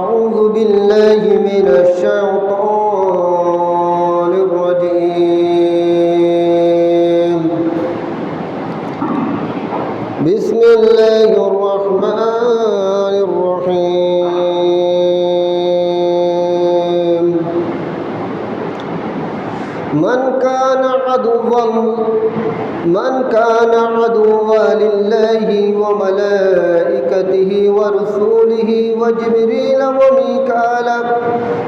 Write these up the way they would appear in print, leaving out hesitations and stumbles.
أعوذ بالله من الشيطان الرجيم بسم الله الرحمن الرحيم من كان عدوا لله وملائكته ورسوله وجبريل وميكال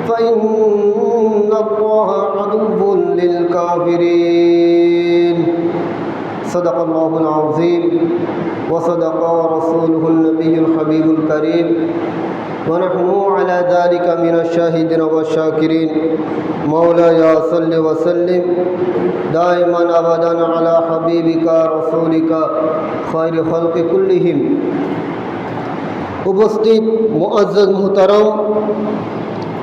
فإن الله عدو للكافرين صدق الله العظيم وصدق رسوله النبي الحبيب الكريم ونحن على ذلك من الشاهدين والشاكرين مولاي صل وسلم دائما أبدا على حبيبك رسولك خير خلق كلهم উপস্থিত মুআজ্জাজ মুহতারাম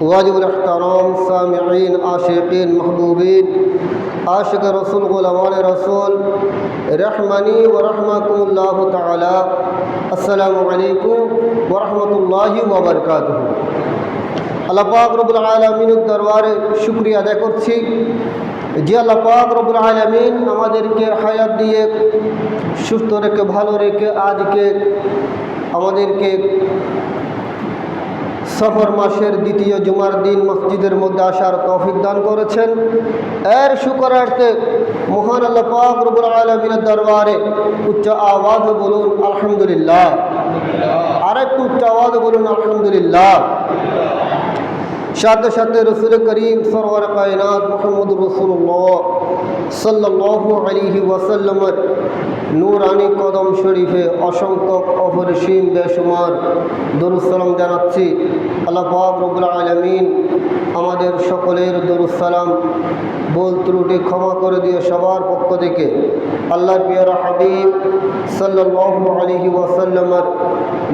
ওয়াজিবুল ইহতারাম সামিঈন আশিকিন মাহবুবিন আশিক রাসূল গোলামান রাসূল রহমানি ওয়া রাহমাকুমুল্লাহ তাআলা আসসালামু আলাইকুম ওয়া রাহমাতুল্লাহি ওয়া বারাকাতুহু। আল্লাহ পাক রব্বুল আলামিনের দরবারে শুকরিয়া আদায় করছি যে আল্লাহ পাক রব্বুল আলামিন আমাদেরকে হায়াত দিয়ে সুস্থ রেখে ভালো রেখে আজকে আমাদেরকে সফর মাসের দ্বিতীয় জুমার দিন মসজিদের মধ্যে আসার তৌফিক দান করেছেন। এর শুকরার্থে মহান আল্লাহ পাক রব্বুল আলামিনের দরবারে উচ্চ আওয়াজে বলুন আলহামদুলিল্লাহ। আরেকটু উচ্চ আওয়াজে বলুন আলহামদুলিল্লাহ। সাথে সাথে রসুল করিম সরওয়ার কায়নাত মুহাম্মদ রাসূলুল্লাহ সাল্লাল্লাহু আলাইহি ওয়াসাল্লামের নূরানি কদম শরীফে অসংখ্য অপরিসীম বেশুমার দরুদ সালাম জানাচ্ছি। আল্লাহ পাক রব্বুল আলামিন আমাদের সকলের দরুদ সালাম ভুল ত্রুটি ক্ষমা করে দিয়ে সবার পক্ষ থেকে আল্লাহর প্রিয় হাবিব সাল্লাল্লাহু আলাইহি ওয়াসাল্লামের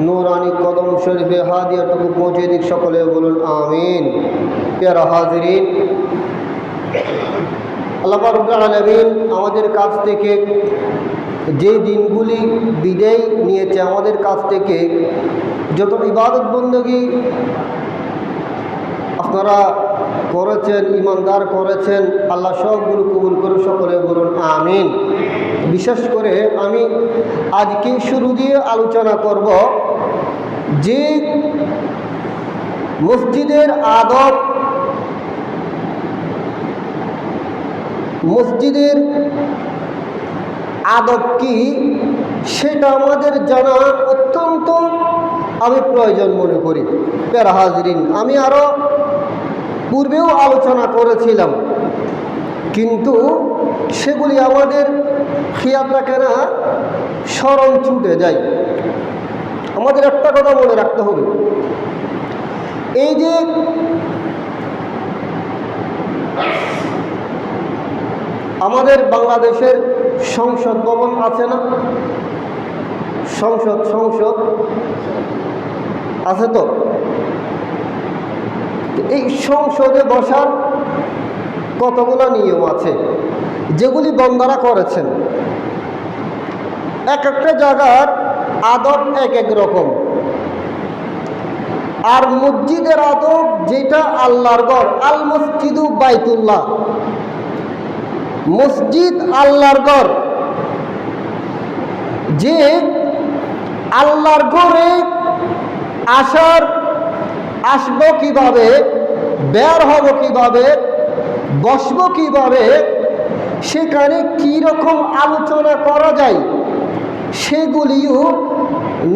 নূরানি কদম শরীফে হাদিয়াটুকু পৌঁছে দিক। সকলে বলুন আমিন। প্রিয় হাজিরিন, আল্লাহ পাক রব্বুল আলামিন আমাদের কাছ থেকে যে দিনগুলি বিদায় নিয়েছে, আমাদের কাছ থেকে যত ইবাদত বندگی আপনারা করেছেন, ইমানদার করেছেন, আল্লাহ সবগুলো কবুল করে সকলে বলুন আমিন। বিশেষ করে আমি আজকে শুরু দিয়ে আলোচনা করব যে মসজিদের আদব, মসজিদের আদব কি সেটা আমাদের জানা অত্যন্ত আমি প্রয়োজন মনে করি। প্যারা হাজরিন, আমি আরও পূর্বেও আলোচনা করেছিলাম, কিন্তু সেগুলি আমাদের খেয়াল রাখে না, স্মরণ ছুটে যায়। আমাদের একটা কথা মনে রাখতে হবে, এই যে আমাদের বাংলাদেশের সংসদ ভবন আছে না, সংসদ আছে তো, এই সংসদে বসার কতগুলো নিয়ম আছে যেগুলি বন্দারা করেছেন। এক একটা জায়গার আদব এক এক রকম। আর মসজিদের আদব যেটা আল্লাহর ঘর, আল মসজিদু বাইতুল্লাহ, মসজিদ আল্লাহর ঘর। যে আল্লাহর ঘরে আসবো কিভাবে, বের হব কিভাবে, বসবো কিভাবে, সেখানে কি রকম আলোচনা করা যায় সেগুলিও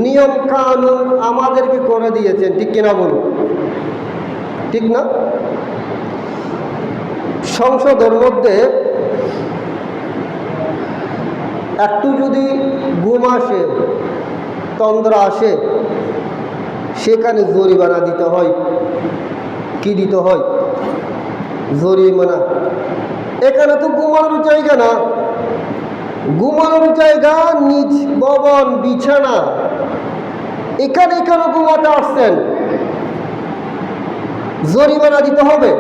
নিয়ম কানুন আমাদেরকে করে দিয়েছেন। ঠিক কিনা বলুন, ঠিক না? সংসদের মধ্যে একটু যদি ঘুম আসে, তন্দ্রা আসে, সেখানে জরিমানা দিতে হয়। কি দিতে হয়? জরিমানা। এখানে তো ঘুমানোর জায়গা না, ঘুমানোর জায়গা নিজ ভবন, বিছানা, এখানে ঘুমাতে আসছেন, জরিমানা দিতে হবে।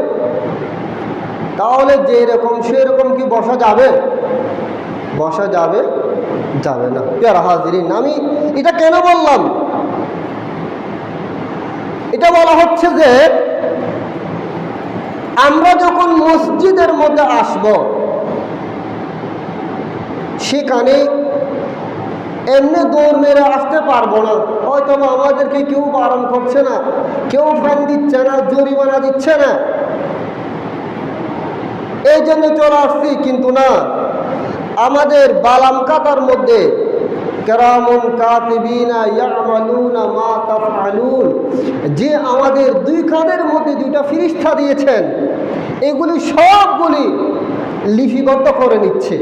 তাহলে যেরকম সেরকম কি বসা যাবে? বসা যাবে যাবে না। প্যারা হাজিরিন, আমি এটা কেন বললাম? এটা বলা হচ্ছে যে আমরা যখন মসজিদের মধ্যে আসব, সেখানে এমনি দৌড় মেরে আসতে পারবো না। হয়তো আমাদেরকে কেউ বারণ করছে না, কেউ ফাইন দিচ্ছে না, জরিমানা দিচ্ছে না, এই জন্য চলে আসছি। কিন্তু না, আমাদের বালাম কাতার মধ্যে কিরামুন কাতিবিনা ইয়ামালুনা মা তাফআলুন, যে আমাদের দুই কাঁধের মধ্যে দুইটা ফেরেশতা দিয়েছেন, এগুলি সবগুলি লিপিবদ্ধ করে নিচ্ছে,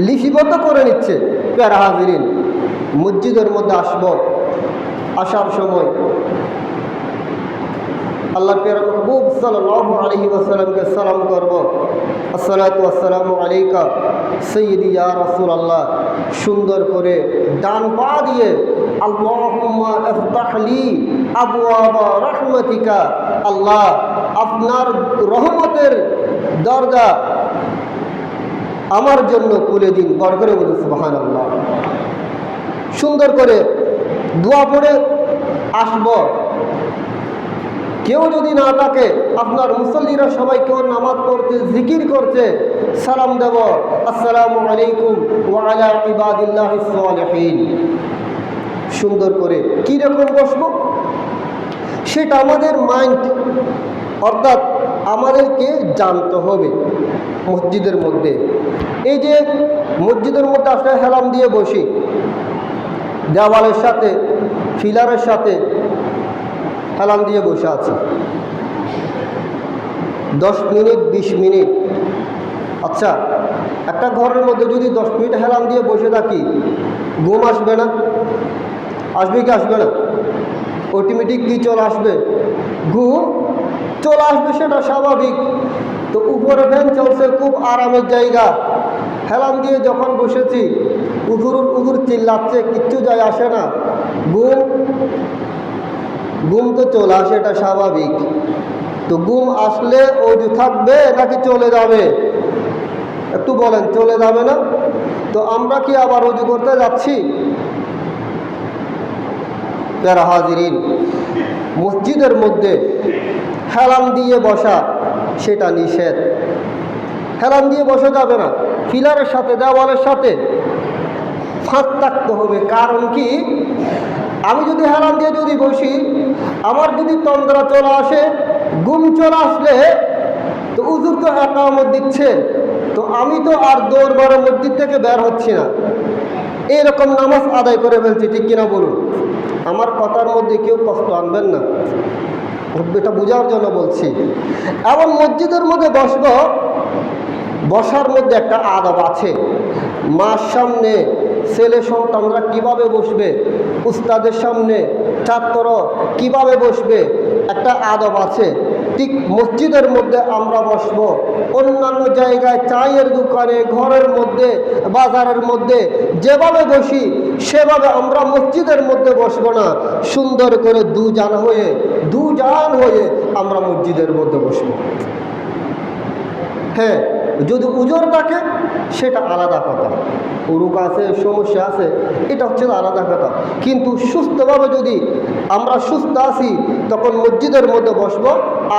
লিপিবদ্ধ করে নিচ্ছে। প্যারা হাজিরিন, মসজিদের মধ্যে আসার সময় আল্লাহ প্যারা মাহবুব সাল্লাল্লাহু আলাইহি ওয়াসাল্লামকে সালাম করব, আসসালাতু ওয়াসসালামু আলাইকা সাইয়্যিদি ইয়া রাসূলুল্লাহ। সুন্দর করে ডান পা দিয়ে আল্লাহুম্মা ইফতাহ লি আবওয়াবা রাহমাতিকা, আল্লাহ আপনার রহমতের দরজা আমার জন্য খুলে দিন। বড় করে বলুন সুবহানাল্লাহ। সুন্দর করে দোয়া পড়ে আসব। কেউ যদি না থাকে, আপনার মুসল্লিরা সবাই কেউ নামাজ পড়তে জিকির করতে, সালাম দেব, আসসালামু আলাইকুম ওয়া আলা ইবাদিল্লাহিস সালিহিন। সুন্দর করে কি রকম বসবো সেটা আমাদের মাইন্ড, অর্থাৎ আমাদেরকে জানতে হবে। মসজিদের মধ্যে এই যে মসজিদের মধ্যে আসলে হেলাম দিয়ে বসি, দেওয়ালের সাথে ফিলারের সাথে হেলাম দিয়ে বসে আছি 10 মিনিট 20 মিনিট। আচ্ছা, একটা ঘরের মধ্যে যদি 10 মিনিট হেলাম দিয়ে বসে থাকি, ঘুম আসবে না? আসবে কি আসবে না? অটোমেটিক কি চলে আসবে? ঘুম চলে আসবে, সেটা স্বাভাবিক। তো উপরে ফ্যান চলছে, খুব আরামের জায়গা, হেলাম দিয়ে যখন বসেছি, উদুর চিল্লাচ্ছে, কিচ্ছু যায় আসে না, ঘুম তো চলে আসে, এটা স্বাভাবিক। তো ঘুম আসলে অজু থাকবে নাকি চলে যাবে? একটু বলেন, চলে যাবে না? তো আমরা কি আবার অজু করতে যাচ্ছি? প্যারা হাজিরিন, মসজিদের মধ্যে হেলাম দিয়ে বসা সেটা নিষেধ। হেলাম দিয়ে বসা যাবে না। ফিলারের সাথে দেওয়ালের সাথে ফাঁক থাকতে হবে। কারণ কি, আমি যদি হেলাম দিয়ে যদি বসি, আমার যদি তন্দ্রা চলে আসে, ঘুম চলে আসলে, তো উজুর তো একামত দিচ্ছে, তো আমি তো আর দৌড়বারে মসজিদ থেকে বের হচ্ছি না, এইরকম নামাজ আদায় করে ফেলছি। ঠিক কিনা বলুন? আমার কথার মধ্যে কেউ কষ্ট আনবেন না, এটা বোঝার জন্য বলছি। এবং মসজিদের মধ্যে বসার মধ্যে একটা আদব আছে। মার সামনে ছেলে সন্তানরা কিভাবে বসবে, উস্তাদের সামনে ছাত্র কিভাবে বসবে, একটা আদব আছে। ঠিক মসজিদের মধ্যে আমরা বসব। অন্যান্য জায়গায় চায়ের দোকানে, ঘরের মধ্যে, বাজারের মধ্যে যেভাবে বসি, সেভাবে আমরা মসজিদের মধ্যে বসবো না। সুন্দর করে দুজান হয়ে আমরা মসজিদের মধ্যে বসবো। হ্যাঁ, যদি উজর থাকে সেটা আলাদা কথা, রোগ আছে, সমস্যা আছে, এটা হচ্ছে আলাদা কথা। কিন্তু সুস্থভাবে যদি আমরা সুস্থ আছি, তখন মসজিদের মধ্যে বসবো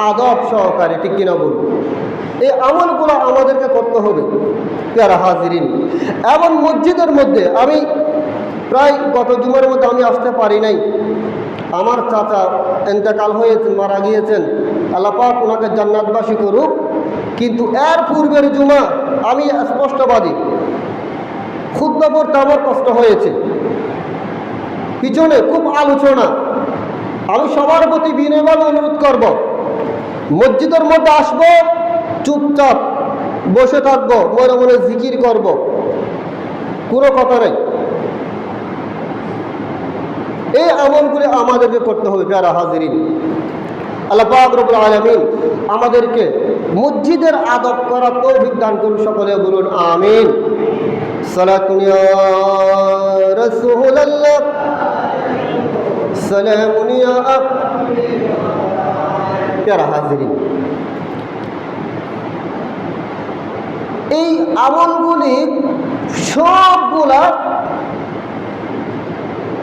আদব সহকারে। ঠিক কিনা বলুন? এই আমলগুলো আমাদেরকে করতে হবে প্যারা হাজিরিন। এবং মসজিদের মধ্যে আমি প্রায় গত জুমার মধ্যে আমি আসতে পারি নাই। আমার চাচা ইন্তেকাল হয়েছেন, মারা গিয়েছেন, আল্লাহ পাক ওনাকে জান্নাতবাসী করুক। কিন্তু এর পূর্বের জুমা আমি স্পষ্টবাদী, খুতবা পড়তে আমার কষ্ট হয়েছে, পিছনে খুব আলোচনা। আমি সবার প্রতি বিনয়ভাবে অনুরোধ করব, মসজিদের মধ্যে আসবো, চুপচাপ বসে থাকবো, মনে মনে জিকির করব, কোনো কথা নেই। এই আমলগুলি আমাদেরকে করতে হবে প্যারা হাজিরিন। আল্লাহ পাক রব্বুল আলামিন আমাদেরকে মসজিদের আদব করার তৌফিক দান করুন। সকলে বলুন আমিন। সালাতুন ইয়া রাসূলুল্লাহ, সালামুন ইয়া প্যারা হাজিরিন। এই আমলগুলি সবগুলা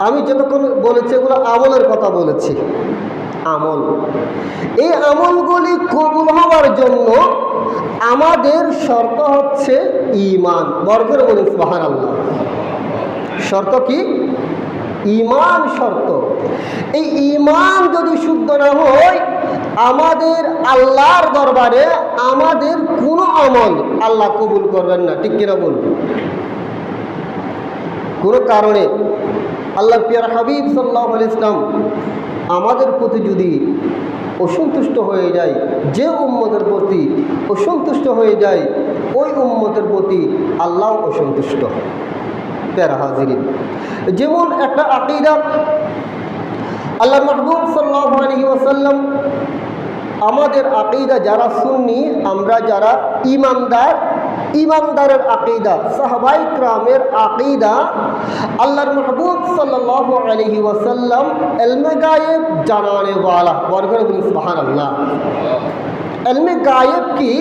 আমি যতক্ষণ বলেছি এগুলো আমলের কথা বলেছি। আমল, এই আমলগুলি কবুল হওয়ার জন্য আমাদের শর্ত হচ্ছে ঈমান। বড় করে বলুন সুবহানাল্লাহ। শর্ত কি? ঈমান শর্ত। এই ঈমান যদি শুদ্ধ না হয়, আমাদের আল্লাহর দরবারে আমাদের কোনো আমল আল্লাহ কবুল করবেন না। ঠিক কিনা বলুন? কোনো কারণে আল্লাহর প্রিয় হাবিব সাল্লাল্লাহু আলাইহি ওয়াসাল্লাম আমাদের প্রতি যদি অসন্তুষ্ট হয়ে যায়, যে উম্মতের প্রতি অসন্তুষ্ট হয়ে যায়, ওই উম্মতের প্রতি আল্লাহ অসন্তুষ্ট। প্যারা হাজিরিন, যেমন একটা আকীদা, আল্লাহ মাহবুব সাল্লাল্লাহু আলাইহি ওয়াসাল্লাম আমাদের আকীদা যারা সুন্নি, আমরা যারা ঈমানদার, ঈমানদারের আকীদা, সাহাবায়ে কিরামের আকীদা, আল্লাহর মাহবুব সাল্লাল্লাহু আলাইহি ওয়াসাল্লাম ইলমে গায়েব জানানে ওয়ালা। বড় করে বলুন সুবহানাল্লাহ। ইলমে গায়েব কি?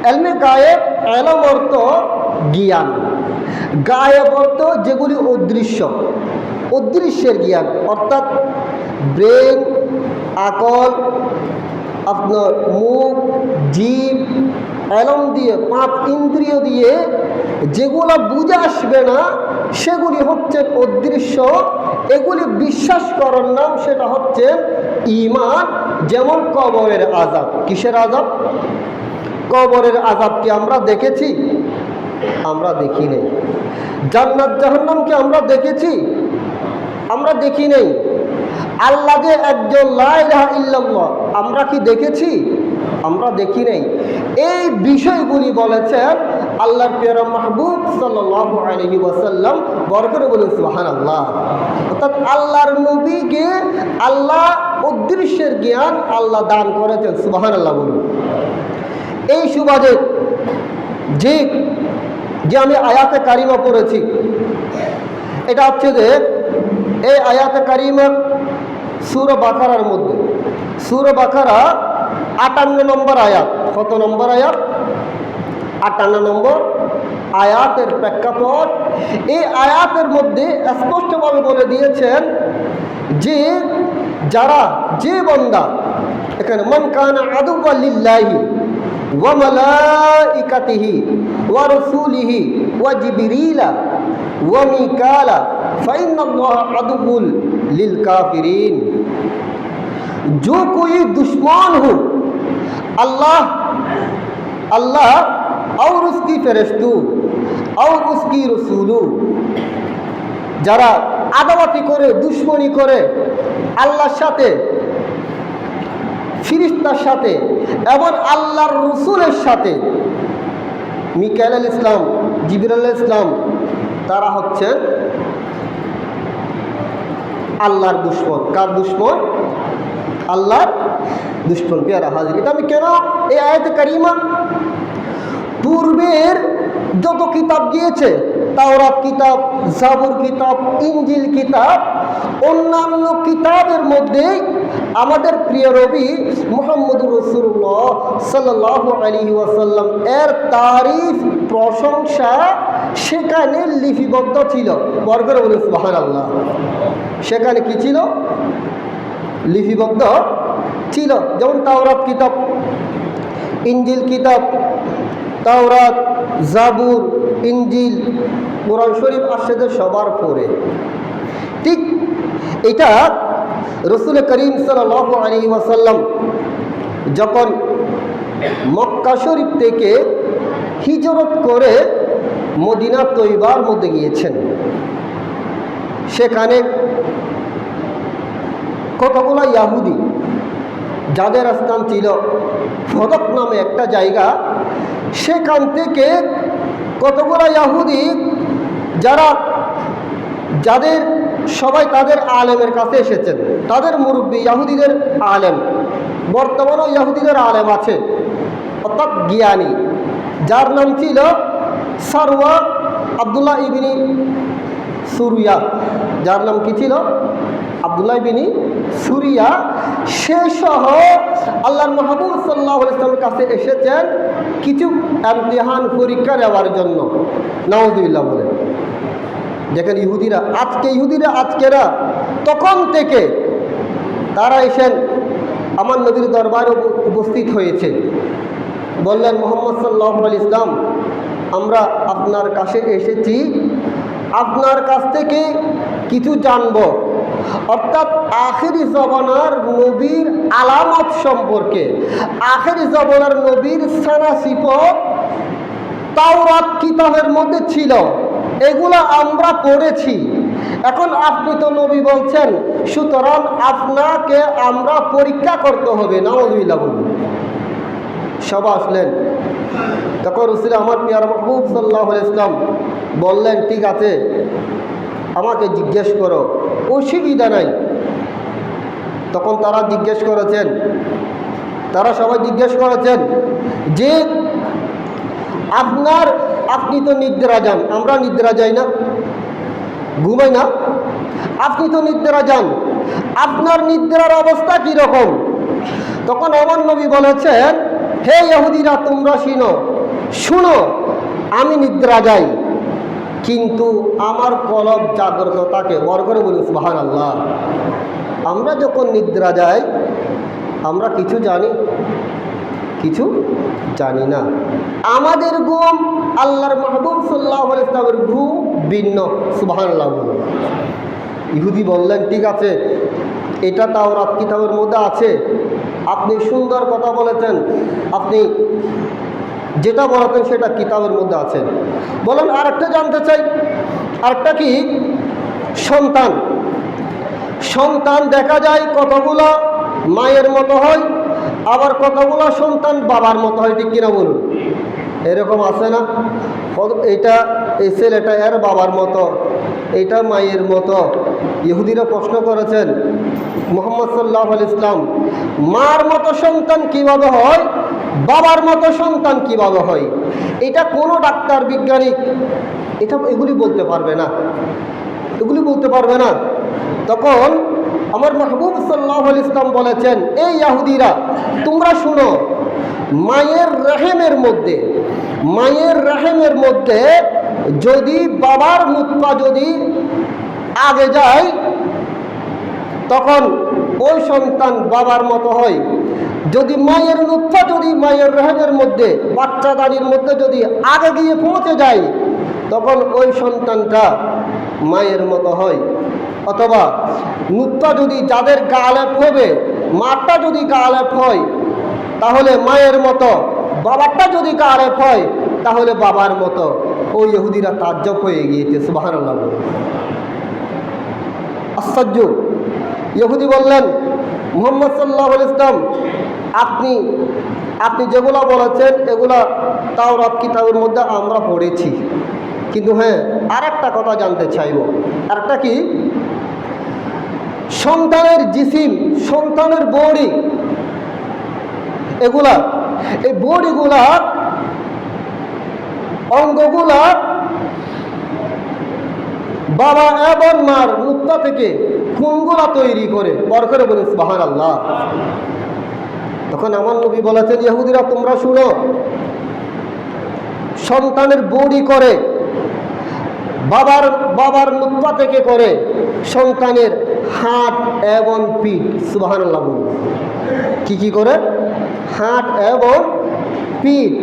ইলমে গায়েব ইলম অর্থ জ্ঞান, গায়েব অর্থ যেগুলি অদৃশ্য, অদৃশ্যের জ্ঞান, অর্থাৎ ব্রেন, আকল, আপনার মুখ, জিভ, এলম দিয়ে, 5 ইন্দ্রিয় দিয়ে যেগুলো বুঝে আসবে না, সেগুলি হচ্ছে অদৃশ্য। এগুলি বিশ্বাস করার নাম, সেটা হচ্ছে ঈমান। যেমন কবরের আযাব। কিসের আযাব? কবরের আযাব কি আমরা দেখেছি? আমরা দেখি নাই। জান্নাত জাহান্নাম কি আমরা দেখেছি? আমরা দেখি নাই। আল্লাহ যে একজন, লা ইলাহা ইল্লাল্লাহ, আমরা কি দেখেছি? আমরা দেখি নাই। এই বিষয়গুলি বলেছেন আল্লাহর প্রিয় মাহবুব সাল্লাল্লাহু আলাইহি ওয়াসাল্লাম। বড় করে বলুন সুবহানাল্লাহ। অর্থাৎ আল্লাহর নবীকে আল্লাহ অদৃশ্যের জ্ঞান আল্লাহ দান করেছেন। সুবহানাল্লাহ বলুন। এই সুবাদে যে যে আমি আয়াতে কারিমা পড়েছি, এটা হচ্ছে যে এই আয়াতে কারিমা সূরা বাকারার মধ্যে, সূরা বাকারা 58 নম্বর আয়াত। কত নম্বর আয়াত? 58 নম্বর আয়াতের প্রেক্ষাপট। এই আয়াতের মধ্যে স্পষ্টভাবে বলে দিয়েছেন যে যারা, যে বান্দা, এখানে মান কানা আদুওয়াল লিল্লাহি ওয়া মালাইকাতিহি ওয়া রাসূলিহি ওয়া জিবরিলা ওয়া মিকালা ফাইন্নাল্লাহা আদুউল लिल काफिरीन। जो कोई दुश्मन हो अल्लाह, अल्लाह और उसकी फरिश्तों और उसकी रसूलों, যারা আদাওয়াতি করে, দুশ্মনী করে আল্লাহর সাথে, ফিরিস্তার সাথে এবং আল্লাহর রসুলের সাথে, মিকাইল আলাইহিস সালাম, জিবরিল আলাইহিস সালাম, তারা হচ্ছেন আল্লাহর দুশ্মন। কার দুশ্মন? আল্লাহর দুশ্মন। প্যারা হাজির, এটা আমি কেন এই আয়াতে কারিমা, পূর্বের যত কিতাব গিয়েছে, তাওরাত কিতাব, জাবুর কিতাব, ইনজিল কিতাব, অন্যান্য কিতাবের মধ্যে আমাদের প্রিয় নবী মুহাম্মদুর রাসূলুল্লাহ সাল্লাল্লাহু আলাইহি ওয়াসাল্লাম এর তারিফ, প্রশংসা সেখানে লিপিবদ্ধ ছিল। বড় করে বলুন সুবহানাল্লাহ। সেখানে কি ছিল? লিপিবদ্ধ ছিল। যেমন তাওরাত কিতাব, ইনজিল কিতাব, তাওরাত, জাবুর, ইনজিল, কোরআন শরীফ আসছে যে সবার পরে। ঠিক এটা রাসূল করিম সাল্লাল্লাহু আলাইহি ওয়াসাল্লাম যখন মক্কা শরীফ থেকে হিজরত করে মদিনা তৈবার মধ্যে গিয়েছেন, সেখানে কতগুলো ইয়াহুদি, যাদের স্থান ছিল ফদক নামে একটা জায়গা, সেখান থেকে কতগুলো ইয়াহুদি, যাদের সবাই তাদের আলেমের কাছে এসেছেন, তাদের মুরব্বী, ইয়াহুদিদের আলেম, বর্তমানেও ইয়াহুদিদের আলেম আছে, অর্থাৎ জ্ঞানী, যার নাম ছিল সারওয়া আব্দুল্লাহ ইবনি সুরিয়া। যার নাম কি ছিল? আব্দুল্লাহ ইবনি সুরিয়া। সে সহ আল্লাহর মাহবুব সাল্লাল্লাহু আলাইহি ওয়াসাল্লামের কাছে এসেছেন কিছু ইমতিহান, পরীক্ষা দেওয়ার জন্য। নাউযুবিল্লাহ বলেন। দেখেন ইহুদিরা আজকেরা তখন থেকে তারা এসেন আমার নবীর দরবারে উপস্থিত হয়েছে। বললেন, মুহাম্মদ সাল্লাল্লাহু আলাইহি ইসলাম, আমরা আপনার কাছে এসেছি আপনার কাছ থেকে কিছু জানব, অর্থাৎ আখিরি জমানার নবীর আলামত সম্পর্কে। আখিরি জমানার নবীর সানা সিফত তাওরাত কিতাবের মধ্যে ছিল, এগুলো আমরা পড়েছি। এখন আপনি তো নবী বলছেন, সুতরাং আপনাকে আমরা পরীক্ষা করতে হবে। নাউযুবিল্লাহ বলুন। সব আসলেন। তখন রাসূল আমার পিয়ারা মাহবুব সাল্লাল্লাহু আলাইহি ইসলাম বললেন, ঠিক আছে, আমাকে জিজ্ঞেস করো, অসুবিধা নাই। তখন তারা সবাই জিজ্ঞেস করেছেন যে আপনি তো নিদ্রা যান, আমরা নিদ্রা যাই না, ঘুমাই না, আপনি তো নিদ্রা যান, আপনার নিদ্রার অবস্থা কীরকম? তখন আমার নবী বলেছেন, হে ইহুদিরা, তোমরা শুনো, আমি নিদ্রা যাই, কিন্তু আমার কলব জাগ্রত থাকে। বর করে বলি সুবহানাল্লাহ। আমরা যখন নিদ্রা যাই আমরা কিছু জানি না। আমাদের ঘুম আল্লাহর মাহবুব সাল্লাল্লাহু আলাইহি ওয়াসাল্লামের ঘুম ভিন্ন। সুবহানাল্লাহ বলুন। ইহুদি বললেন, ঠিক আছে, এটা তাওরাত কিতাবের মধ্যে আছে, আপনি সুন্দর কথা বলেছেন, আপনি যেটা বলেছেন সেটা কিতাবের মধ্যে আছে। বলেন, আরেকটা জানতে চাই, আরেকটা কি? সন্তান দেখা যায় কতগুলো মায়ের মতো হয়, আবার কতগুলো সন্তান বাবার মতো হয়, ঠিক কিনা বলুন? এরকম আছে না? এই ছেলেটা এর বাবার মতো, এটা মায়ের মতো। ইহুদিরা প্রশ্ন করেছেন, মুহাম্মদ সাল্লাল্লাহু আলাইহি ইসলাম, মার মতো সন্তান কিভাবে হয়, বাবার মতো সন্তান কিভাবে হয়? এটা কোনো ডাক্তার বিজ্ঞানী এগুলি বলতে পারবে না। তখন আমার মাহবুব সাল্লাল্লাহু আলাইহি ইসলাম বলেছেন, এই ইহুদিরা, তোমরা শুনো, মায়ের রহেমের মধ্যে যদি বাবার নুতফা যদি আগে যায়, তখন ওই সন্তান বাবার মতো হয়। যদি মায়ের নুতফা মায়ের রহেমের মধ্যে, বাচ্চা দানির মধ্যে যদি আগে গিয়ে পৌঁছে যায়, তখন ওই সন্তানটা মায়ের মতো হয়। অথবা নুতফা যদি যাদের গালেব হবে, মাটা যদি গালেব হয় তাহলে মায়ের মতো, বাবারটা যদি গালেব হয় তাহলে বাবার মতো। ওই ইহুদিরা তাজ্জব হয়ে গিয়েছে। সুবহানাল্লাহ। আশ্চর্য। ইহুদি বললেন, মুহাম্মদ সাল্লাল্লাহু আলাইহি ইসলাম, আপনি যেগুলো বলেছেন এগুলা তাওরাত কিতাবের মধ্যে আমরা পড়েছি, কিন্তু হ্যাঁ, আরেকটা কথা জানতে চাইব। আরেকটা কি? সন্তানের জিসিম, সন্তানের বডি, এই বডিগুলা, অঙ্গগুলা বাবা এবং মার নুতফা থেকে কোনগুলা তৈরি করে? বর করে বলি সুবহানাল্লাহ। তখন আমার নবী বলেছেন, ইহুদিরা, তোমরা শুনো, সন্তানের বডি করে বাবার নুতফা থেকে করে সন্তানের হাত এবং পিঠ। সুবহানাল্লাহ বলুন। কি করে? হাত এবং পিঠ।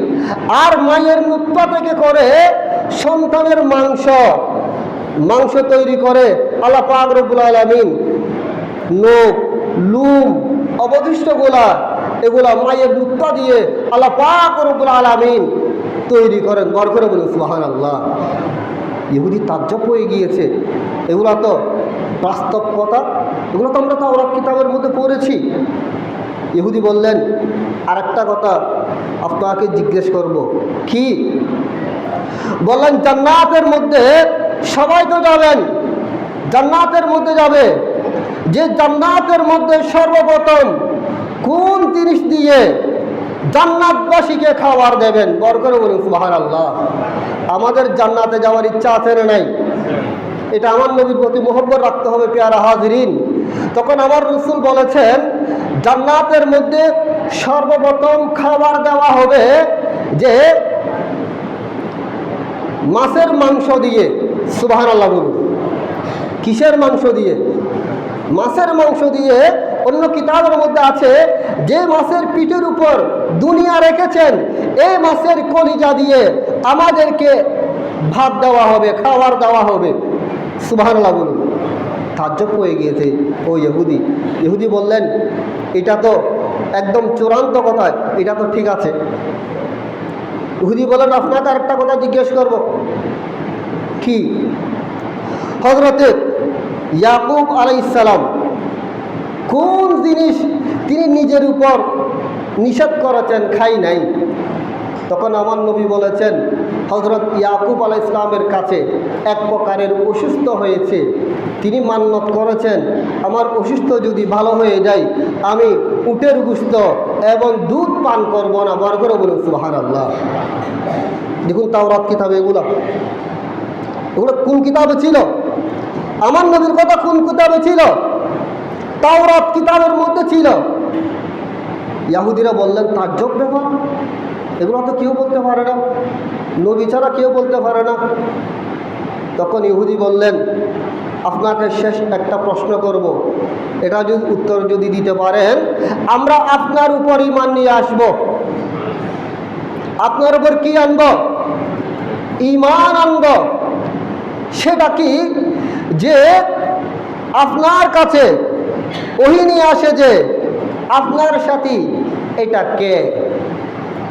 আর মায়ের নুতফা থেকে করে সন্তানের মাংস তৈরি করে আল্লাহ পাক রব্বুল আলামিন। নখ, লুম, অবশিষ্টগুলা, এগুলা মায়ের নুতফা দিয়ে আল্লাহ পাক রব্বুল আলামিন তৈরি করেন। বর করে বলুন সুবহানাল্লাহ। ইহুদি তাজ্জব হয়ে গিয়েছে। এগুলা তো বাস্তব কথা, এগুলো তো আমরা তাওরাত কিতাবের মধ্যে পড়েছি। ইহুদি বললেন, আরেকটা কথা আপনাকে জিজ্ঞেস করব। কি? বললেন, জান্নাতের মধ্যে সবাই তো যাবেন, জান্নাতের মধ্যে যাবে, যে জান্নাতের মধ্যে সর্বপ্রথম কোন জিনিস দিয়ে জান্নাতবাসীকে খাবার দেবেন? বর করে বলুন সুবহানাল্লাহ। আমাদের জান্নাতে যাওয়ার ইচ্ছা আছে না নাই? এটা আমার নবীর প্রতি মোহব্বত রাখতে হবে, পেয়ারা হাজিরিন। তখন আমার রাসূল বলেছেন, জান্নাতের মধ্যে সর্বপ্রথম খাবার দেওয়া হবে যে মাছের মাংস দিয়ে। সুবহানাল্লাহ বলুন। কিসের মাংস দিয়ে? মাছের মাংস দিয়ে। অন্য কিতাবের মধ্যে আছে যে মাছের পিঠের উপর দুনিয়া রেখেছেন, এই মাছের কলিজা দিয়ে আমাদেরকে ভাত দেওয়া হবে, খাবার দেওয়া হবে। সুবহানাল্লাহ বলুন। তাজ্জব হয়ে গিয়েছে ওই ইহুদি বললেন, এটা তো একদম চূড়ান্ত কথা, এটা তো ঠিক আছে। ইহুদি বলেন, আপনাকে আরেকটা কথা জিজ্ঞেস করব। কি? হযরতে ইয়াকুব আলাইহিস সালাম কোন জিনিস তিনি নিজের উপর নিষেধ করেছেন, খাই নাই? তখন আমার নবী বলেছেন, হযরত ইয়াকুব আলাইহিস সালামের কাছে এক প্রকারের অসুস্থ হয়েছে, তিনি মান্নত করেছেন, আমার অসুস্থ যদি ভালো হয়ে যায় আমি উটের গোশত এবং দুধ পান করব না। বার করে বলুন সুবহানাল্লাহ। দেখুন তাওরাত কিতাবে এগুলো কোন কিতাবে ছিল? আমার নবীর কথা কোন কিতাবে ছিল? তাওরাত কিতাবের মধ্যে ছিল। ইহুদিরা বললেন, তাজ্জব ব্যাপার, এগুলো তো কেউ বলতে পারে না, নবী ছাড়া কেউ বলতে পারে না। তখন ইহুদি বললেন, আপনাকে শেষ একটা প্রশ্ন করব, এটা যদি উত্তর যদি দিতে পারেন আমরা আপনার উপর ঈমান নিয়ে আসব। আপনার উপর কি আনব? ঈমান আনব। সেটা কি? যে আপনার কাছে ওহী নিয়ে আসে যে আপনার সাথী, এটা কে?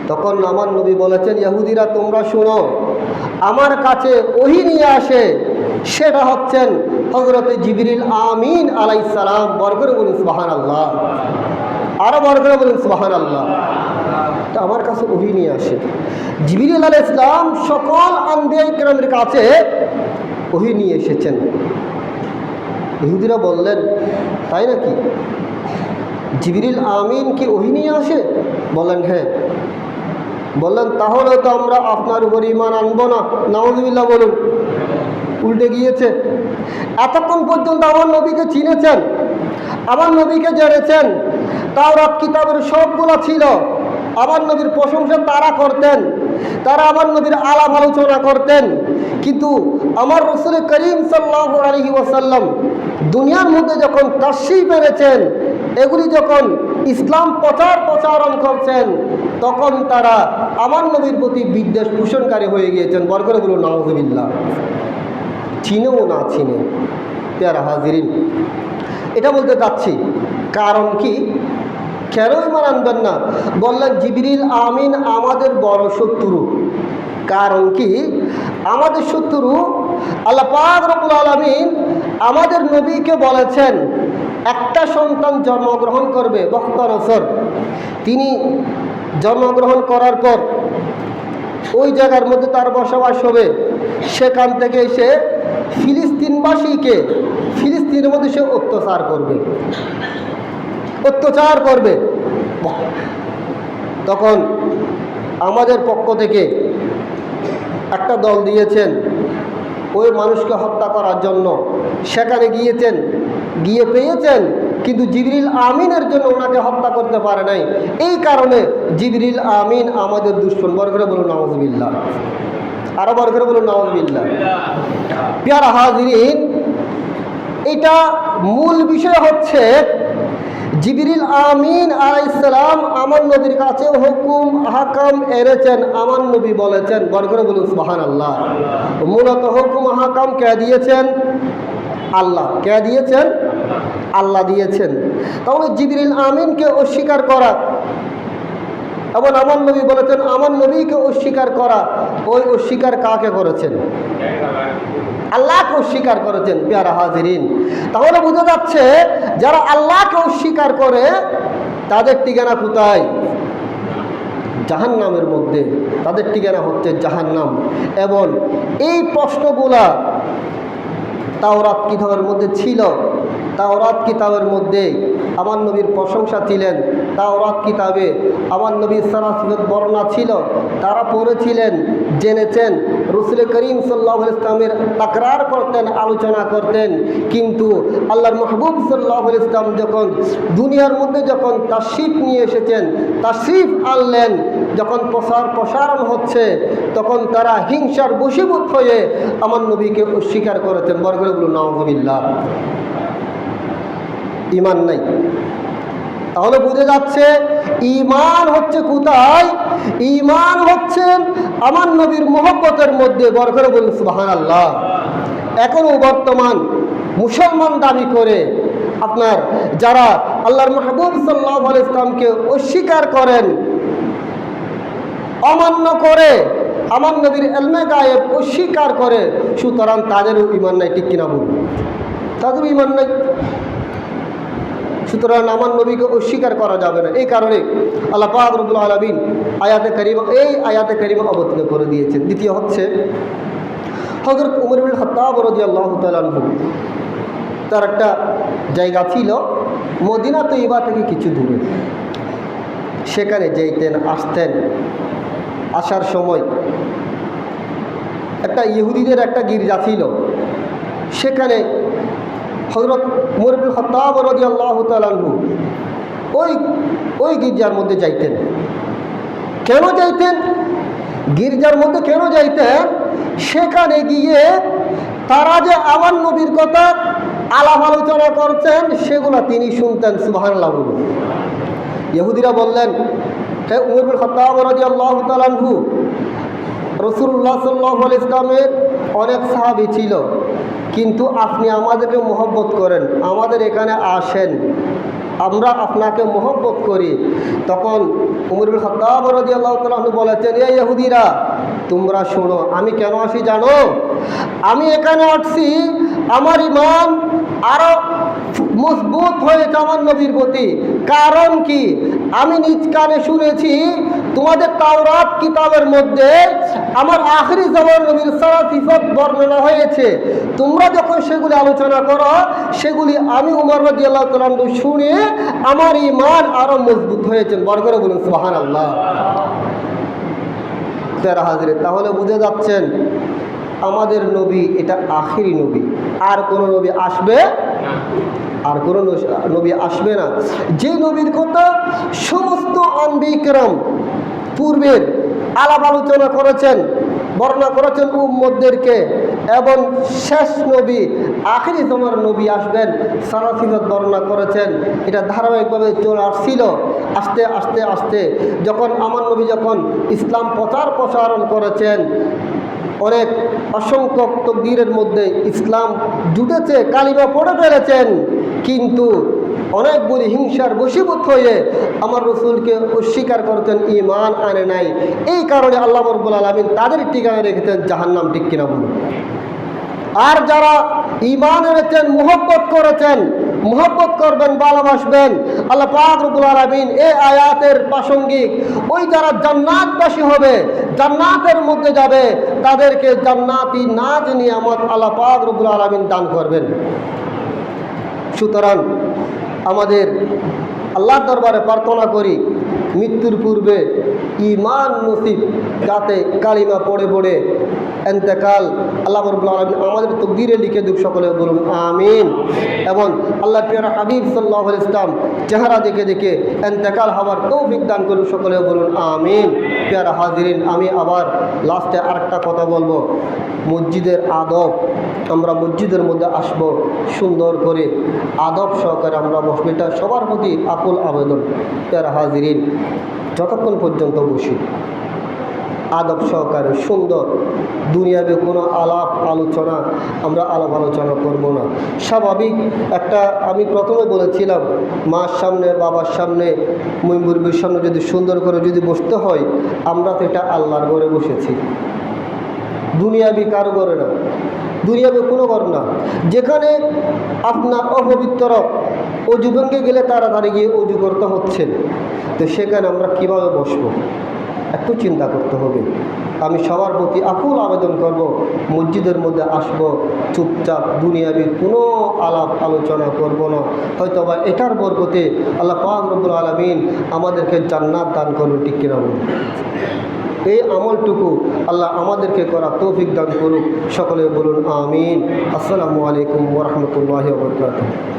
তখন আমার নবী বলেছেন, ইহুদিরা তোমরা শোনো, আমার কাছে ওহী নিয়ে আসে, সেটা হচ্ছেন হযরতে জিবরিল আমিন আলাইহিস সালাম। বরকত বলুন সুবহানাল্লাহ। আরো বরকত বলুন সুবহানাল্লাহ। তা আমার কাছে ওহী নিয়ে আসে জিবরিল আলাইহিস সালাম সকল আম্বিয়া কিরামের কাছে ওহী নিয়ে এসেছেন। ইহুদিরা বললেন, তাই নাকি? জিবরিল আমিন কি ওহী নিয়ে আসে? বললেন হ্যাঁ। বললেন তাহলে তো আমরা আপনার উপর ঈমান আনবো না। নাউযুবিল্লাহ বলুন। উল্টে গিয়েছে। এতক্ষণ পর্যন্ত আমার নবীকে চিনেছেন, আমার নবীকে জেনেছেন, তাওরাত কিতাবের সবগুলো ছিল, আমার নবীর প্রশংসা তারা করতেন, তারা আমার নবীর আলাপ আলোচনা করতেন। কিন্তু আমার রাসূল করিম সাল্লাল্লাহু আলাইহি ওয়াসাল্লাম দুনিয়ার মধ্যে যখন তাশরীফ এনেছেন, এগুলি যখন ইসলাম প্রচারণ করছেন, তখন তারা আমার নবীর প্রতি বিদ্বেষ পোষণকারী হয়ে গিয়েছেন। বরকত বলুন নাউযুবিল্লাহ। চিনেও না চিনে। প্যারা হাজিরিন, এটা বলতে চাচ্ছি, কারণ কি? কেন ঈমান আনবেন না? বললেন জিবরিল আমিন আমাদের বড় শত্রু। কারণ কি? আমাদের শত্রু আল্লাহ পাক রব্বুল আলামিন আমাদের নবীকে বলেছেন একটা সন্তান জন্মগ্রহণ করবে বখতানসর। তিনি জন্মগ্রহণ করার পর ওই জায়গার মধ্যে তার বসবাস হবে, সেখান থেকে সে ফিলিস্তিনবাসীকে ফিলিস্তিনের মধ্যে সে অত্যাচার করবে। তখন আমাদের পক্ষ থেকে একটা দল দিয়েছেন ওই মানুষকে হত্যা করার জন্য। সেখানে গিয়ে পেয়েছেন, কিন্তু জিবরিল আমিনের জন্য ওনাকে হত্যা করতে পারে নাই। এই কারণে জিবরিল আমিন আমাদের দুশমন। বরকত বলুন নাউযুবিল্লাহ। আরো বরকত বলুন নাউযুবিল্লাহ। প্যারা হাজিরিন, এটা মূল বিষয় হচ্ছে জিবরিল আমিন আলাইহিস সালাম আমার নবীর কাছে হুকুম আহকাম এনেছেন, আমার নবী বলেছেন। বরকত বলুন সুবহানাল্লাহ। মূলত হুকুম আহকাম কে দিয়েছেন? আল্লাহ। কে দিয়েছেন? আল্লাহ দিয়েছেন। তাহলে জিবরিল আমিনকে অস্বীকার করা এবং আমার নবী বলেছেন আমার নবীকে অস্বীকার করা, ওই অস্বীকার কাকে করেছেন? আল্লাহকে অস্বীকার করেছেন। প্যারা হাজিরিন, তাহলে বোঝা যাচ্ছে যারা আল্লাহকে অস্বীকার করে তাদের ঠিকানা কোথায়? জাহান্নামের মধ্যে। তাদের ঠিকানা হচ্ছে জাহান্নাম। এবং এই প্রশ্নগুলা তাওরাত কিতাবের মধ্যে ছিল। তাওরাত কিতাবের মধ্যে আমার নবীর প্রশংসা ছিলেন। তাওরাত কিতাবে আমার নবীর সারাসিরত বর্ণনা ছিল, তারা পড়েছিলেন, জেনেছেন। রাসূল করিম সাল্লাল্লাহু আলাইহি ওয়াসাল্লামের তাকরার করতেন, আলোচনা করতেন। কিন্তু আল্লাহর মাহবুব সাল্লাল্লাহু আলাইহি ওয়াসাল্লাম যখন দুনিয়ার মধ্যে যখন তাশরীফ নিয়ে এসেছেন, তাশরীফ আনলেন, যখন প্রসারণ হচ্ছে তখন তারা হিংসার বশীভূত হয়ে আমার নবীকে অস্বীকার করেছেন। বর্গরে বলুন নাউযুবিল্লাহ। ঈমান নাই। তাহলে বুঝে যাচ্ছে ঈমান হচ্ছে কোথায়? ঈমান হচ্ছে আমার নবীর মহব্বতের মধ্যে। বর্গরে বলুন সুবহানাল্লাহ। এখনো বর্তমান মুসলমান দাবি করে আপনার যারা আল্লাহর মাহবুব সাল্লাল্লাহু আলাইহি ওয়াসাল্লামকে অস্বীকার করেন, অমান্য করে, আমার নবীর ইলমে গায়েব অস্বীকার করে, সুতরাং তাদেরও ঈমান নাই। ঠিক কিনা বলুন? তাদেরও ঈমান নাই। সুতরাং আমার নবীকে অস্বীকার করা যাবে না। এই কারণে আল্লাহ পাক রব্বুল আলামিন এই আয়াতে কারিমা অবতীর্ণ করে দিয়েছেন। দ্বিতীয় হচ্ছে হযরত উমর ইবনে খাত্তাব রাদিয়াল্লাহু তাআলা আনহু, তার একটা জায়গা ছিল মদিনা তৈয়বা থেকে কিছু দূরে। সেখানে যেতেন, আসতেন। আসার সময় একটা ইহুদিদের একটা গির্জা ছিল, সেখানে হযরত উমর ইবনে খাত্তাব রাদিয়াল্লাহু তাআলা আনহু ওই গির্জার মধ্যে যাইতেন। কেন যাইতেন? গির্জার মধ্যে কেন যাইতেন? সেখানে গিয়ে তারা যে আমার নবীর কথা আলাপ আলোচনা করছেন সেগুলো তিনি শুনতেন। সুবহানাল্লাহ বলুন। ইহুদিরা বললেন, হে উমর ইবনে খাত্তাব রাদিয়াল্লাহু তাআলা আনহু, রাসূলুল্লাহ সাল্লাল্লাহু আলাইহি ওয়াসাল্লামের অনেক সাহাবী ছিল, কিন্তু আপনি আমাদেরকে মহব্বত করেন, আমাদের এখানে আসেন, আমরা আপনাকে মহব্বত করি। তখন উমর ইবনে খাত্তাব রাদিয়াল্লাহু তাআলা আনহু বলেছেন, এই ইহুদিরা তোমরা শোনো, আমি কেন আসি জানো? আমি এখানে আসছি আমার ঈমান আরো মজবুত হয়েছে আমার নবীর প্রতি। কারণ কি? আমি নিজ কানে শুনেছি তোমাদের তাওরাত কিতাবের মধ্যে আমার আখিরি জামানার নবীর সারা সিফাত বর্ণনা হয়েছে। তোমরা যখন সেগুলি আলোচনা করো, সেগুলি আমি উমর রাদিয়াল্লাহু তাআলা আনহু শুনে আমার ঈমান আরো মজবুত হয়েছে। বর্গরে বলুন সুবহানাল্লাহ। যারা হাজির, তাহলে বুঝে যাচ্ছেন আমাদের নবী এটা আখিরি নবী। আর কোন নবী আসবে? আর কোন নবী আসবে না। যে নবীর কথা সমস্ত আম্বিয়া কিরাম পূর্বের আলাপ আলোচনা করেছেন, বর্ণনা করেছেন উম্মতদেরকে, এবং শেষ নবী আখিরি তোমার নবী আসবেন সারা সিফাত বর্ণনা করেছেন। এটা ধারাবাহিকভাবে চলে আসছিল। আস্তে আস্তে আস্তে যখন আমার নবী যখন ইসলাম প্রসারণ করেছেন, অনেক অসংখ্য তাকবীরের মধ্যে ইসলাম জুটেছে, কালিমা পড়ে ফেলেছেন, কিন্তু অনেকগুলি হিংসার বশীভূত হয়ে আমার রসুলকে অস্বীকার করতেন, ঈমান আনে নাই। এই কারণে আল্লাহ রাব্বুল আলামিন তাদের ঠিকানা রেখেছেন জাহান্নাম। ঠিক কিনা বলুন? আর যারা ঈমান এনেছেন, মুহাব্বত করেছেন, মুহাব্বত করবেন, ভালোবাসবেন, আল্লাহ পাক রব্বুল আলামিন এই আয়াতের প্রাসঙ্গিক ওই যারা জান্নাতবাসী হবে, জান্নাতের মধ্যে যাবে, তাদেরকে জান্নাতি নাজ নিয়ামত আল্লাহ পাক রব্বুল আলামিন দান করবেন। সুতরাং আমাদের আল্লাহর দরবারে প্রার্থনা করি মৃত্যুর পূর্বে ঈমান নসিব, যাতে কালিমা পড়ে পড়ে এন্তেকাল আল্লাহ রাব্বুল আলামিন আমাদের তাকদীরে লিখে দুঃখ সকলে বলুন আমিন। এবং আল্লাহ প্রিয় হাবিব সাল্লাল্লাহু আলাইহি ওয়াসাল্লাম চেহারা দেখে দেখে এন্তেকাল হওয়ার তৌফিক দান করুন সকলে বলুন আমিন। প্রিয় হাজিরিন, আমি আবার লাস্টে আরেকটা কথা বলবো। মসজিদের আদব, আমরা মসজিদের মধ্যে আসব সুন্দর করে আদব সহকারে আমরা বসবো, এটা সবার প্রতি আকুল আবেদন। প্রিয় হাজিরিন, যতক্ষণ পর্যন্ত বসি আদব সহকারে সুন্দর, দুনিয়াবে কোনো আলাপ আলোচনা আমরা আলোচনা করব না। স্বাভাবিক একটা, আমি প্রথমে বলেছিলাম মার সামনে, বাবার সামনে, মুরব্বির সামনে যদি সুন্দর করে যদি বসতে হয়, আমরা তো এটা আল্লাহর ঘরে বসেছি, দুনিয়াবি কারো ঘরে না, দুনিয়াবি কোনো ঘর না। যেখানে আপনার অপবিত্র অজু ভেঙে গেলে তাড়াতাড়ি গিয়ে অজু করতে হচ্ছে, তো সেখানে আমরা কিভাবে বসবো একটু চিন্তা করতে হবে। আমি সবার প্রতি আকুল আবেদন করব, মসজিদের মধ্যে আসব চুপচাপ, দুনিয়াবি কোনো আলাপ আলোচনা করব না। হয়তো বা এটার বরকতে আল্লাহ পাক রব্বুল আলামিন আমাদেরকে জান্নাত দান করুন। ঠিক কিনা বলুন? এই আমলটুকু আল্লাহ আমাদেরকে করা তৌফিক দান করুক। সকলে বলুন আমিন। আসসালামু আলাইকুম ওয়া রাহমাতুল্লাহি ওয়া বারাকাতুহু।